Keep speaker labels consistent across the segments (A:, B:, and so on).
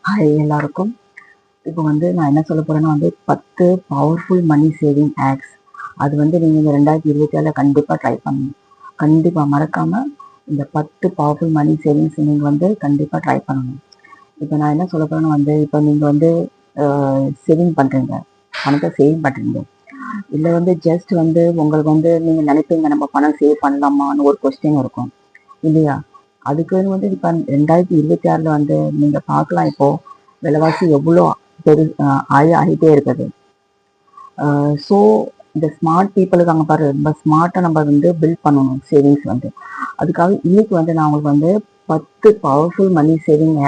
A: Hi எல்லாருக்கும். இப்போ வந்து நான் என்ன சொல்ல போறேன்னா வந்து 10 பவர்ஃபுல் மணி சேவிங் ஆக்ஸ். அது வந்து நீங்கள் இந்த 2027 கண்டிப்பாக ட்ரை பண்ணணும். கண்டிப்பாக மறக்காம இந்த 10 பவர்ஃபுல் மணி சேவிங்ஸ் நீங்கள் வந்து கண்டிப்பாக ட்ரை பண்ணணும். இப்போ நான் என்ன சொல்ல போறேன்னா வந்து இப்போ நீங்கள் வந்து சேவிங் பண்ணுறீங்க, பணத்தை சேவிங் பண்ணுறீங்க, இல்லை வந்து ஜஸ்ட் வந்து உங்களுக்கு வந்து நீங்கள் நினைப்பீங்க நம்ம பணம் சேவ் பண்ணலாமான்னு ஒரு கொஸ்டின் இருக்கும் இல்லையா? அதுக்குன்னு வந்து இப்போ 2026 வந்து நீங்கள் பார்க்கலாம். இப்போ விலைவாசி எவ்வளோ ஆகிட்டே இருக்குது. ஸோ இந்த ஸ்மார்ட் பீப்புளுக்கு அங்கே பாரு ரொம்ப ஸ்மார்ட்டாக நம்ம வந்து பில்ட் பண்ணணும் சேவிங்ஸ் வந்து. அதுக்காக இன்னைக்கு வந்து நான் உங்களுக்கு வந்து 10 பவர்ஃபுல் மணி சேவிங்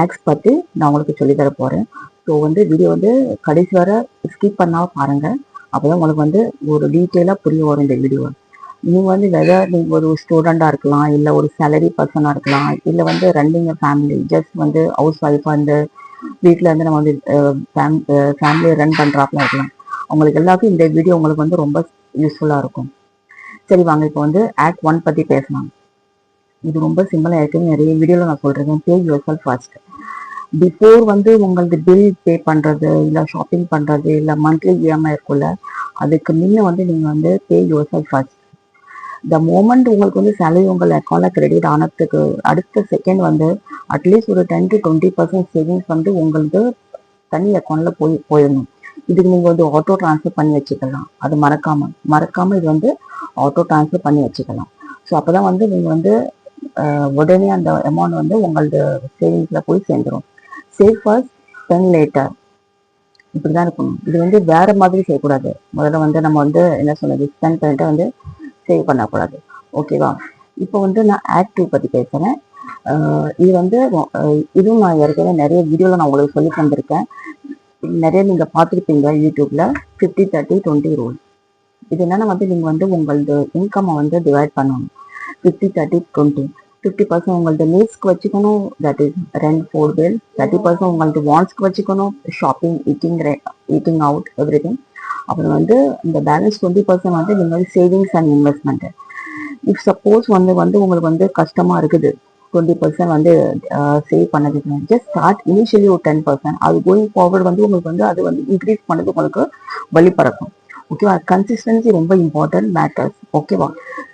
A: ஆக்ஸ் பற்றி நான் உங்களுக்கு சொல்லித்தர போகிறேன். ஸோ வந்து வீடியோ வந்து கடைசி வர ஸ்கிப் பண்ணால் பாருங்கள். அப்போ தான் உங்களுக்கு வந்து ஒரு டீட்டெயிலாக புரிய வரும் இந்த வீடியோ. நீங்கள் வந்து வெதர் நீங்கள் ஒரு ஸ்டூடெண்டாக இருக்கலாம், இல்லை ஒரு சேலரி பர்சனாக இருக்கலாம், இல்லை வந்து ரன்னிங் ஃபேமிலி ஜஸ்ட் வந்து ஹவுஸ் ஒய்ஃபாக இருந்து வீட்டில் இருந்து நம்ம வந்து ஃபேமிலியை ரன் பண்ணுறாப்புல இருக்கலாம். அவங்களுக்கு எல்லாருக்கும் இந்த வீடியோ உங்களுக்கு வந்து ரொம்ப யூஸ்ஃபுல்லாக இருக்கும். சரி வாங்க இப்போ வந்து ஆக்ட் 1 பற்றி பேசலாம். இது ரொம்ப சிம்பிளாக இருக்குது. நிறைய வீடியோவில் நான் சொல்கிறேன். பே யுவர் செல்ஃப் ஃபர்ஸ்ட். பிஃபோர் வந்து உங்களுக்கு பில் பே பண்ணுறது, இல்லை ஷாப்பிங் பண்ணுறது, இல்லை மந்த்லி இஎம்ஐ இருக்குல்ல, அதுக்கு முன்ன வந்து நீங்கள் வந்து பே your self first. The moment உங்களுக்கு வந்து சேலரி உங்கள் அக்கௌண்ட்டில் கிரெடிட் ஆனதுக்கு அடுத்த செகண்ட் வந்து அட்லீஸ்ட் ஒரு 10-20% சேவிங்ஸ் வந்து உங்களுக்கு தனி அக்கௌண்ட்டில் போயிடணும். இதுக்கு நீங்கள் வந்து ஆட்டோ ட்ரான்ஸ்ஃபர் பண்ணி வச்சுக்கலாம். அது மறக்காமல் இது வந்து ஆட்டோ ட்ரான்ஸ்ஃபர் பண்ணி வச்சுக்கலாம். ஸோ அப்போ தான் வந்து நீங்கள் வந்து உடனே அந்த அமௌண்ட் வந்து உங்களது சேவிங்ஸில் போய் சேர்ந்துடும். சேவ் ஃபர்ஸ்ட் ஸ்பெண்ட் லேட்டர், இப்படி தான் இருக்கணும். இது வந்து வேற மாதிரி செய்யக்கூடாது. முதல்ல வந்து நம்ம வந்து என்ன சொல்றது, ஸ்பெண்ட் பண்ணிட்டு வந்து சேவ் பண்ணக்கூடாது. ஓகேவா? இப்போ வந்து நான் ஆக்ட் 2 பற்றி பேசுகிறேன். இது வந்து இதுவும் நான் ஏற்கனவே நிறைய வீடியோவில் நான் உங்களுக்கு சொல்லி தந்திருக்கேன். நிறைய நீங்கள் பார்த்துருப்பீங்க யூடியூப்ல. 50-30-20 ரூல். இது என்னன்னா வந்து நீங்கள் வந்து உங்களது இன்கம்மை வந்து டிவைட் பண்ணணும். 50-30-20. 50% உங்களது நீட்ஸ்க்கு வச்சுக்கணும், that is rent, food bill. 30% உங்களது வாண்ட்ஸ்க்கு வச்சுக்கணும், shopping, eating out, every thing. அப்புறம் வந்து இந்த பேலன்ஸ் 20% வந்து நீங்கள் savings and investment. If suppose வந்து உங்களுக்கு வந்து கஷ்டமா இருக்குது 20% வந்து சேவ் பண்ணதுக்கு, ஜஸ்ட் ஸ்டார்ட் இனிஷியலி ஒரு 10%. அது கோயிங் ஃபார்வர்ட் வந்து உங்களுக்கு வந்து அது வந்து இன்க்ரீஸ் பண்ணது உங்களுக்கு வழி பறக்கும். ஓகேவா? கன்சிஸ்டன்சி ரொம்ப இம்பார்ட்டன்ட் மேட்டர்ஸ். ஓகேவா?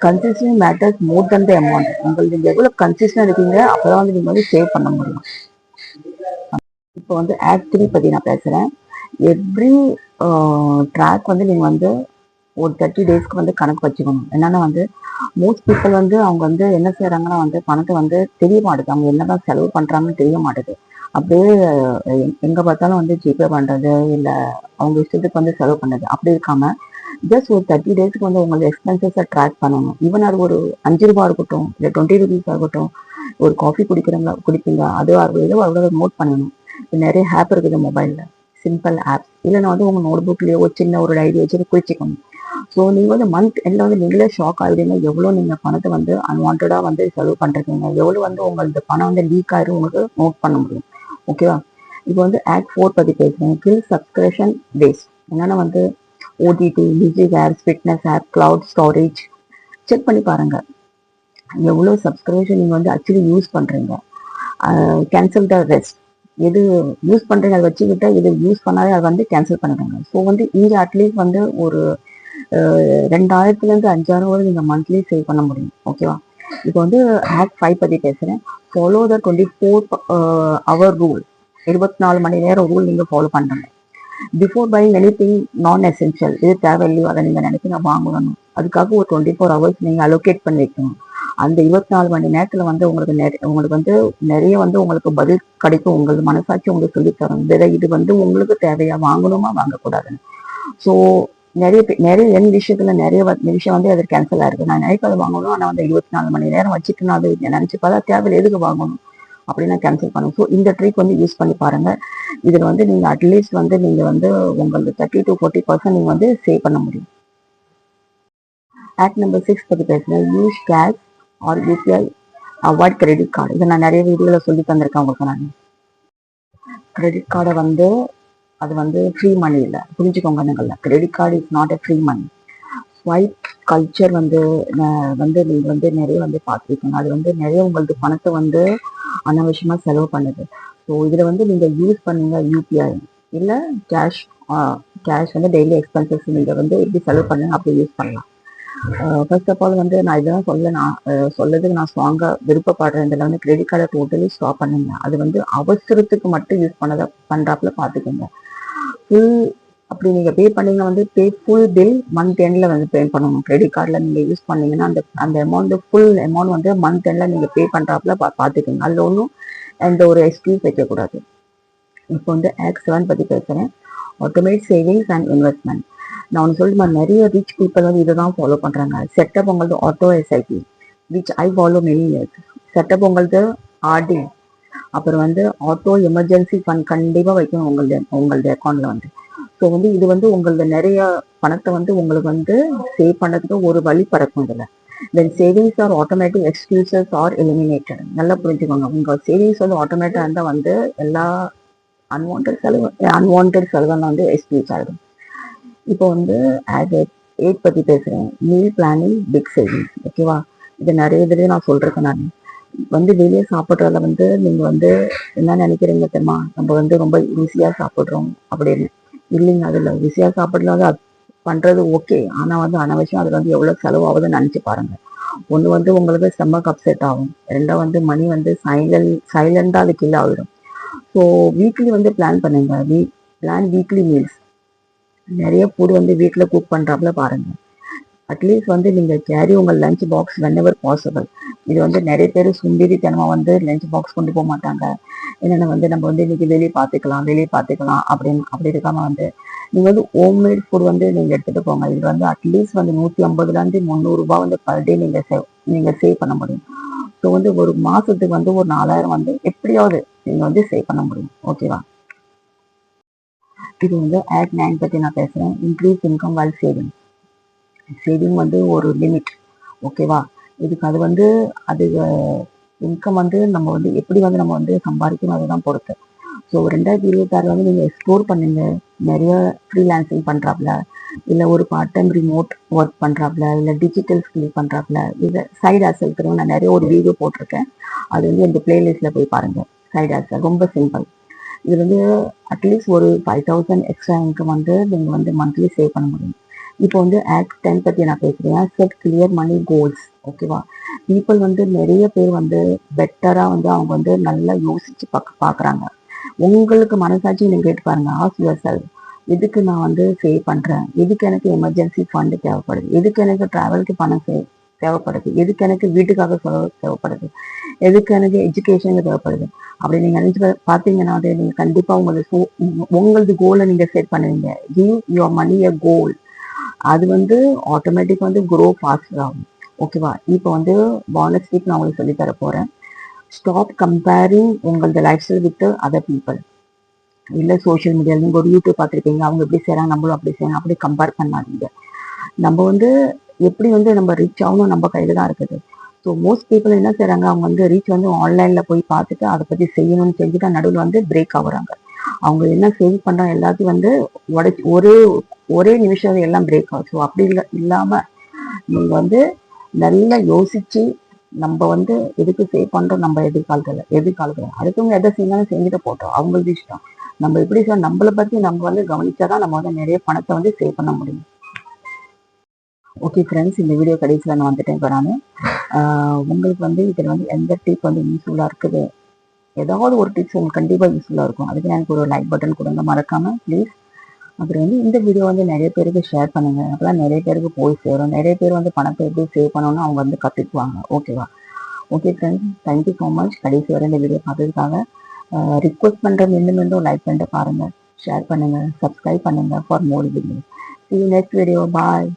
A: Consistency matters more then the amount. உங்களுக்கு நீங்கள் எவ்வளோ கன்சிஸ்டன்ட் இருக்கீங்க அப்போதான் வந்து நீங்கள் வந்து சேவ் பண்ண முடியும். இப்போ வந்து ஆக்ட் 3 பற்றி நான் பேசுகிறேன். எவ்ரி ட்ராக் வந்து நீங்கள் வந்து ஒரு 30 டேஸ்க்கு வந்து கணக்கு வச்சுக்கணும். என்னன்னா வந்து மோஸ்ட் பீப்புள் வந்து அவங்க வந்து என்ன செய்யறாங்கன்னா வந்து பணத்தை வந்து தெரிய மாட்டுது, அவங்க என்னதான் செலவு பண்றாங்கன்னு தெரிய மாட்டுது. அப்படியே எங்க பார்த்தாலும் வந்து ஜிபே பண்றது, இல்லை அவங்க இஷ்டத்துக்கு வந்து செலவு பண்ணது. அப்படி இருக்காம ஜஸ்ட் ஒரு 30 டேஸ்க்கு வந்து உங்களோட எக்ஸ்பென்சஸை ட்ராக் பண்ணணும். ஈவன் அது ஒரு 5 ரூபா இருக்கட்டும், இல்லை 20 ருபீஸ் ஆகட்டும். ஒரு காஃபி குடிப்பீங்க, அது அவ்வளோ நோட் பண்ணணும். நிறைய ஆப் இருக்குது மொபைல்ல, சிம்பிள் ஆப்ஸ். இல்லைன்னா வந்து உங்க நோட் புக்லயோ ஒரு சின்ன ஒரு டைரி வச்சுட்டு குறிச்சிக்கணும். ஸோ நீங்கள் வந்து மந்த் எண்டில் வந்து நீங்களே ஷாக் ஆகிடுங்க, எவ்வளோ நீங்கள் பணத்தை வந்து அன்வான்டாக வந்து செலவு பண்ணுறீங்க, எவ்வளோ வந்து உங்களுக்கு பணம் வந்து லீக் ஆகிடும் உங்களுக்கு நோட் பண்ண முடியும். ஓகேவா? இப்போ வந்து ஆக்ட் 4 பற்றி பேசுகிறேன். Kill subscription waste. என்னென்னா வந்து OTT, music apps, fitness app, cloud storage check பண்ணி பாருங்க. எவ்வளோ சப்ஸ்கிரிப்ஷன் நீங்கள் வந்து ஆக்சுவலி யூஸ் பண்ணுறீங்க. Cancel the rest. எது யூஸ் பண்ணுறீங்க அதை வச்சுக்கிட்ட, எது யூஸ் பண்ணாலே அதை வந்து கேன்சல் பண்ணிடுங்க. ஸோ வந்து இங்கே அட்லீஸ்ட் வந்து ஒரு 2000 5000 வரை நீங்கள் மந்த்லி சேவ் பண்ண முடியும். ஓகேவா? இப்போ வந்து ஆக்ட் 5 பற்றி பேசுகிறேன். Follow the 24 hour rule. 24 மணி நேரம் ரூல் நீங்கள் ஃபாலோ பண்ணுங்க. பிஃபோர் பையிங் எனி திங் நான் எசென்ஷியல், இது தேவையில்லையோ அதை நீங்கள் நினைப்பீங்க வாங்கணும், அதுக்காக ஒரு 24 ஹவர்ஸ் நீங்கள் அலோகேட் பண்ணி வைக்கணும். அந்த 24 மணி நேரத்தில் வந்து உங்களுக்கு வந்து நிறைய வந்து உங்களுக்கு பதில் கிடைக்கும். உங்களுக்கு மனசாட்சி உங்களுக்கு சொல்லித்தரும், இது வந்து உங்களுக்கு தேவையா, வாங்கணுமா வாங்கக்கூடாதுன்னு. ஸோ நிறைய என் விஷயத்துல நிறைய விஷயம் வந்து அது கேன்சல் ஆயிருக்கு. நான் நினைப்பதை வாங்கணும், ஆனால் வந்து 24 மணி நேரம் வச்சுட்டு நான் அது நினைச்சு பார்த்தா தேவையில்லை, எதுக்கு வாங்கணும் அப்படின்னா கேன்சல் பண்ணுங்க. ஸோ இந்த ட்ரிக் வந்து யூஸ் பண்ணி பாருங்க. இதில் வந்து நீங்கள் அட்லீஸ்ட் வந்து நீங்கள் வந்து உங்களுக்கு 30-40% நீங்கள் வந்து சேவ் பண்ண முடியும். ஆக்ட் நம்பர் 6 பற்றி பேசுகிறேன். Use cash R UPI, avoid credit card. இதை நான் நிறைய வீடியோவில் சொல்லி தந்திருக்கேன் உங்களுக்கு. நான் கிரெடிட் கார்டை வந்து அது வந்து ஃப்ரீ மணி இல்லை, புரிஞ்சுக்கோங்க. நீங்கள் credit card is not a free money. Swipe culture வந்து வந்து நீங்கள் வந்து நிறைய வந்து பார்த்துருக்கீங்க. அது வந்து நிறைய உங்களுக்கு பணத்தை வந்து அனாவசியமாக செலவு பண்ணுது. ஸோ இதில் வந்து நீங்கள் யூஸ் பண்ணுங்க யூபிஐ இல்லை கேஷ். கேஷ் வந்து டெய்லி எக்ஸ்பென்சஸ் நீங்கள் வந்து எப்படி செலவு பண்ணுங்க அப்படி யூஸ் பண்ணலாம். ஃபர்ஸ்ட் ஆஃப் ஆல் வந்து நான் இதெல்லாம் சொல்லதுக்கு நான் ஸ்ட்ராங்காக விருப்பப்படுறேன். இதில் வந்து கிரெடிட் கார்டை டோட்டலி ஸ்டாப் பண்ணுங்க. அது வந்து அவசரத்துக்கு மட்டும் யூஸ் பண்ணுறாப்புல பார்த்துக்கோங்க. ஃபுல் அப்படி நீங்கள் பே பண்ணீங்கன்னா வந்து ஃபுல் பில் மந்த் எண்டில் வந்து பே பண்ணணும். கிரெடிட் கார்டில் நீங்கள் யூஸ் பண்ணீங்கன்னா அந்த அமௌண்ட் ஃபுல் அமௌண்ட் வந்து மந்த் எண்டில் நீங்கள் பே பண்ணுறாப்புல பார்த்துக்கோங்க. அதில் ஒன்றும் எந்த ஒரு எக்ஸ்கியூஸ் வைக்கக்கூடாது. இப்போ வந்து ஆக்ட் 7 பற்றி பேசுகிறேன். Automate savings and investment. நான் ஒன்று சொல்லிட்டு நிறைய ரிச் பீப்புள் வந்து இதை தான் ஃபாலோ பண்ணுறாங்க. செட்டப் உங்களது auto SIP which I follow many years. Setup உங்களது ஆர்டி. அப்புறம் வந்து ஆட்டோ எமர்ஜென்சி ஃபண்ட் கண்டிப்பாக வைக்கணும் உங்களது அக்கௌண்ட்டில் வந்து. ஸோ வந்து இது வந்து உங்களது நிறைய பணத்தை வந்து உங்களுக்கு வந்து சேவ் பண்ணுறதுக்கு ஒரு வழி பறக்கும் இதில். Then savings are automatic excuses are eliminated. நல்லா புரிஞ்சுக்கோங்க. உங்கள் சேவிங்ஸ் வந்து ஆட்டோமேட்டாக இருந்தால் வந்து எல்லா அன்வான்ட் செலவெல்லாம் வந்து எக்ஸ்கியூஸ் ஆகிடும். இப்போ வந்து ஆட் 8 பற்றி பேசுகிறேன். Meal planning big savings. ஓகேவா? இது நிறைய இதுலேயே நான் சொல்கிறேன். நான் வந்து வெளியே சாப்பிட்றதுல வந்து நீங்கள் வந்து என்ன நினைக்கிறீங்க தெரியுமா? நம்ம வந்து ரொம்ப ஈஸியாக சாப்பிட்றோம் அப்படின்னு. இல்லைங்க, அதில் ஈஸியாக சாப்பிட்றது பண்ணுறது ஓகே. ஆனால் வந்து அனாவசியம் அதில் வந்து எவ்வளோ செலவாகுதுன்னு நினச்சி பாருங்கள். ஒன்று வந்து உங்களுக்கு ஸ்டமக் அப்செட் ஆகும். ரெண்டாவது வந்து மணி வந்து சைலண்டாக அது கில் ஆகிடும். ஸோ வீக்லி வந்து பிளான் பண்ணுங்க. Weekly meals. நிறைய ஃபுட் வந்து வீட்டில் குக் பண்ணுறாப்புல பாருங்கள். அட்லீஸ்ட் வந்து நீங்கள் கேரி உங்கள் லஞ்ச் பாக்ஸ் வென்எவர் பாசிபிள். இது வந்து நிறைய பேர் சும்பேறித்தனமாக வந்து லஞ்ச் பாக்ஸ் கொண்டு போக மாட்டாங்க. என்னென்ன வந்து நம்ம வந்து இன்னைக்கு வெளியே பார்த்துக்கலாம் அப்படி இருக்காம வந்து நீங்கள் வந்து ஹோம்மேட் ஃபுட் வந்து நீங்கள் எடுத்துகிட்டு போங்க. இது வந்து அட்லீஸ்ட் வந்து 150லேருந்து 300 ரூபாய் வந்து பர் டே நீங்கள் சேவ் பண்ண முடியும். ஸோ வந்து ஒரு மாதத்துக்கு வந்து ஒரு 4000 வந்து எப்படியாவது நீங்கள் வந்து சேவ் பண்ண முடியும். ஓகேவா? இது வந்து ஆக்ட் 9 பற்றி நான் பேசுகிறேன். Increase income while saving. Saving வந்து ஒரு லிமிட். ஓகேவா? இதுக்கு அது இன்கம் வந்து நம்ம வந்து எப்படி வந்து நம்ம வந்து சம்பாதிக்கணும் அதுதான் பொறுத்து. ஸோ 2026 வந்து நீங்கள் எக்ஸ்ப்ளோர் பண்ணுங்க. நிறைய ஃப்ரீலான்சிங் பண்ணுறாப்புல, இல்லை ஒரு பார்ட் டைம் ரிமோட் ஒர்க் பண்ணுறாப்புல, இல்லை டிஜிட்டல் ஸ்கில் பண்ணுறாப்புல, இல்லை சைடு ஹாசல் இருக்கிறவங்க நான் நிறைய ஒரு வீடியோ போட்டிருக்கேன். அது வந்து இந்த பிளேலிஸ்ட்டில் போய் பாருங்கள். சைடு ஹாசல் ரொம்ப சிம்பிள். இது வந்து அட்லீஸ்ட் ஒரு 5000 எக்ஸ்ட்ரா இன்கம் வந்து நீங்கள் வந்து மந்த்லி சேவ் பண்ண முடியும். இப்போ வந்து ஆக்ட் 10 பற்றி நான் பேசுகிறேன். செட் கிளியர் மணி கோல்ஸ். ஓகேவா? பீப்புள் வந்து நிறைய பேர் வந்து பெட்டராக வந்து அவங்க வந்து நல்லா யோசிச்சு பார்க்குறாங்க. உங்களுக்கு மனசாட்சி நீங்கள் கேட்டு பாருங்க. ஆஸ்க் யுவர் செல்ஃப், எதுக்கு நான் வந்து சேவ் பண்ணுறேன்? எதுக்கு எனக்கு எமர்ஜென்சி ஃபண்டு தேவைப்படுது? எதுக்கு எனக்கு ட்ராவலுக்கு பணம் தேவைப்படுது? எதுக்கு எனக்கு வீட்டுக்காக செலவு தேவைப்படுது? எதுக்கு எனக்கு எஜுகேஷனுக்கு தேவைப்படுது? அப்படி நீங்கள் நினச்சி பார்த்தீங்கன்னா அது நீங்கள் கண்டிப்பாக உங்களது கோலை நீங்கள் செட் பண்ணுவீங்க. கிவ் யுவர் மணி எ கோல். அது வந்து ஆட்டோமேட்டிக் வந்து க்ரோ ஃபாஸ்டர் ஆகும். ஓகேவா? இப்போ வந்து போனஸ் டிப் நான் உங்களுக்கு சொல்லி தர போகிறேன். ஸ்டாப் கம்பேரிங் உங்களது life style with other people. இல்லை சோஷியல் மீடியாவில் நீங்கள் ஒரு யூடியூப் பார்த்துருப்பீங்க, அவங்க எப்படி செய்கிறாங்க நம்மளும் அப்படி செய்யணும், அப்படி கம்பேர் பண்ணாதீங்க. நம்ம வந்து எப்படி வந்து நம்ம ரீச் ஆகணும் நம்ம கையில் தான் இருக்குது. ஸோ மோஸ்ட் பீப்புள் என்ன செய்கிறாங்க, அவங்க வந்து ரீச் வந்து ஆன்லைனில் போய் பார்த்துட்டு அதை பற்றி செய்யணும்னு செஞ்சுட்டு நடுவில் வந்து பிரேக் ஆகுறாங்க. அவங்க என்ன சேவ் பண்ணுறாங்க எல்லாத்தையும் வந்து உடைச்சி ஒரே நிமிஷம் எல்லாம் பிரேக் ஆகும். ஸோ அப்படி இல்லாமல் நீங்கள் வந்து நல்லா யோசிச்சு நம்ம வந்து எதுக்கு சேவ் பண்ணுறோம் நம்ம எதிர்காலத்தில் அடுத்தவங்க எதை செய்யணும் செஞ்சுட்டு போட்டோம், அவங்களுக்கு இஷ்டம். நம்ம எப்படி நம்மளை பற்றி நம்ம வந்து கவனிச்சாதான் நம்ம வந்து நிறைய பணத்தை வந்து சேவ் பண்ண முடியும். ஓகே ஃப்ரெண்ட்ஸ், இந்த வீடியோ கடைசியில் நான் வந்துட்டேன். இப்போ நான் உங்களுக்கு வந்து இதில் வந்து எந்த டிப் வந்து யூஸ்ஃபுல்லாக இருக்குது, ஏதாவது ஒரு டிப்ஸ் உங்களுக்கு கண்டிப்பாக யூஸ்ஃபுல்லாக இருக்கும். அதுக்கு எனக்கு ஒரு லைக் பட்டன் கொடுங்க மறக்காமல் ப்ளீஸ். அப்புறம் வந்து இந்த வீடியோ வந்து நிறைய பேருக்கு ஷேர் பண்ணுங்க. அப்போலாம் நிறைய பேருக்கு போய் சேரும். நிறைய பேர் வந்து பணத்தை எப்படி சேவ் பண்ணணும்னு அவங்க வந்து கற்றுக்குவாங்க. ஓகேவா? Okay friends, thank you so much. கடைசி வரை இந்த வீடியோ பார்த்ததுக்காக ரிக்வெஸ்ட் பண்ணுற மீண்டும் லைக் பண்ணிட்டு பாருங்கள், ஷேர் பண்ணுங்கள், சப்ஸ்கிரைப் பண்ணுங்கள் for more videos. See you next video. Bye.